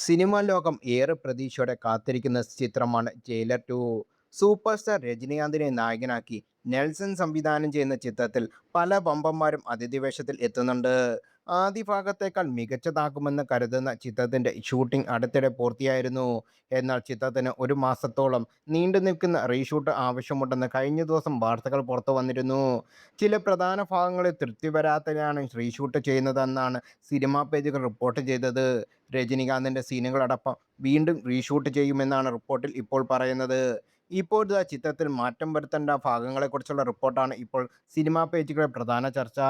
Cinema ലോകം ഏറെ പ്രതീക്ഷയോടെ കാത്തിരിക്കുന്ന ചിത്രമാണ് ജയിലർ 2. സൂപ്പർ സ്റ്റാർ രജനീകാന്തിനെ നായകനാക്കി നെൽസൺ സംവിധാനം ചെയ്യുന്ന ചിത്രത്തിൽ പല വമ്പന്മാരും അതിഥി വേഷത്തിൽ എത്തുന്നുണ്ട്. ആദ്യ ഭാഗത്തേക്കാൾ മികച്ചതാക്കുമെന്ന് കരുതുന്ന ചിത്രത്തിന്റെ ഷൂട്ടിംഗ് അടുത്തിടെ പൂർത്തിയായിരുന്നു. എന്നാൽ ചിത്രത്തിന് ഒരു മാസത്തോളം നീണ്ടു നിൽക്കുന്ന റീഷൂട്ട് ആവശ്യമുണ്ടെന്ന് കഴിഞ്ഞ ദിവസം വാർത്തകൾ പുറത്തു വന്നിരുന്നു. ചില പ്രധാന ഭാഗങ്ങളിൽ തൃപ്തി വരാത്തതിനാണ് റീഷൂട്ട് ചെയ്യുന്നതെന്നാണ് സിനിമാ പേജുകൾ റിപ്പോർട്ട് ചെയ്തത്. രജനികാന്തിന്റെ സീനുകളടക്കം വീണ്ടും റീഷൂട്ട് ചെയ്യുമെന്നാണ് റിപ്പോർട്ടിൽ ഇപ്പോൾ പറയുന്നത്. ഇപ്പോഴത്തെ ചിത്രത്തിൽ മാറ്റം വരുത്തേണ്ട ഭാഗങ്ങളെക്കുറിച്ചുള്ള റിപ്പോർട്ടാണ് ഇപ്പോൾ സിനിമാ പേജുകളിലെ പ്രധാന ചർച്ച.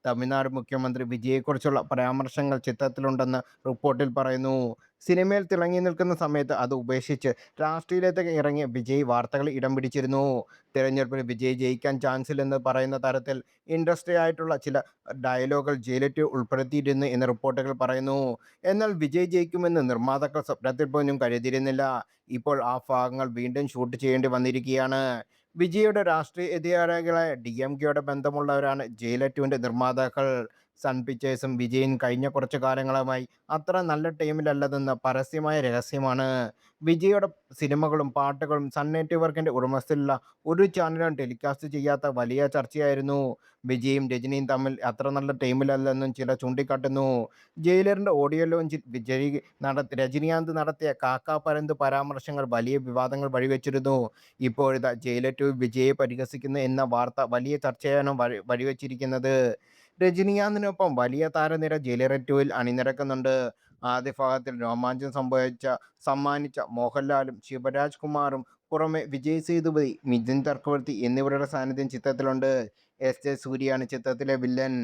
തമിഴ്നാട് മുഖ്യമന്ത്രി വിജയെക്കുറിച്ചുള്ള പരാമർശങ്ങൾ ചിത്രത്തിലുണ്ടെന്ന് റിപ്പോർട്ടിൽ പറയുന്നു. സിനിമയിൽ തിളങ്ങി നിൽക്കുന്ന സമയത്ത് അത് ഉപേക്ഷിച്ച് രാഷ്ട്രീയത്തിലേക്ക് ഇറങ്ങിയ വിജയ് വാർത്തകളിൽ ഇടം പിടിച്ചിരുന്നു. തിരഞ്ഞെടുപ്പിൽ വിജയ് ജയിക്കാൻ ചാൻസില്ലെന്ന് പറയുന്ന തരത്തിൽ ഇൻഡസ്ട്രി ആയിട്ടുള്ള ചില ഡയലോഗുകൾ ജയിലറ്റ് ഉൾപ്പെടുത്തിയിരുന്നു എന്ന് റിപ്പോർട്ടുകൾ പറയുന്നു. എന്നാൽ വിജയ് ജയിക്കുമെന്ന് നിർമ്മാതാക്കൾ സ്വപ്നത്തിൽ പോലും കരുതിയിരുന്നില്ല. ഇപ്പോൾ ആ ഭാഗങ്ങൾ വീണ്ടും ഷൂട്ട് ചെയ്യേണ്ടി വന്നിരിക്കുകയാണ്. വിജയുടെ രാഷ്ട്രീയ എതിരാളികളായ DMKയുടെ ബന്ധമുള്ളവരാണ് ജയിലർ 2ന്റെ നിർമ്മാതാക്കൾ. സൺ പിക്ചേഴ്സും വിജയും കഴിഞ്ഞ കുറച്ചു കാലങ്ങളുമായി അത്ര നല്ല ടീമിലല്ലതെന്ന് പരസ്യമായ രഹസ്യമാണ്. വിജയുടെ സിനിമകളും പാട്ടുകളും സൺ നെറ്റ്വർക്കിന്റെ ഉടമസ്ഥയിലുള്ള ഒരു ചാനലും ടെലികാസ്റ്റ് ചെയ്യാത്ത വലിയ ചർച്ചയായിരുന്നു. വിജയും രജനിയും തമ്മിൽ അത്ര നല്ല ടീമിലല്ലെന്നും ചിലർ ചൂണ്ടിക്കാട്ടുന്നു. ജയിലറിന്റെ ഓഡിയോ ലോഞ്ചിൽ രജനീകാന്ത് നടത്തിയ കാക്ക പരന്ത് പരാമർശങ്ങൾ വലിയ വിവാദങ്ങൾ വഴിവെച്ചിരുന്നു. ഇപ്പോഴിതാ ജയിലർ 2 വിജയെ പരിഹസിക്കുന്നു എന്ന വാർത്ത വലിയ ചർച്ചയാണ് വഴിവെച്ചിരിക്കുന്നത്. രജനീകാന്തിനൊപ്പം വലിയ താരനിര ജയിലർ 2-ൽ അണിനിരക്കുന്നുണ്ട്. ആദ്യ ഭാഗത്തിൽ രോമാഞ്ചം സമ്മാനിച്ച മോഹൻലാലും ശിവരാജ് കുമാറും പുറമെ വിജയ് സേതുപതി, മിഥുൻ ചക്രവർത്തി എന്നിവരുടെ സാന്നിധ്യം ചിത്രത്തിലുണ്ട്. SJ സൂര്യയാണ് ചിത്രത്തിലെ വില്ലൻ.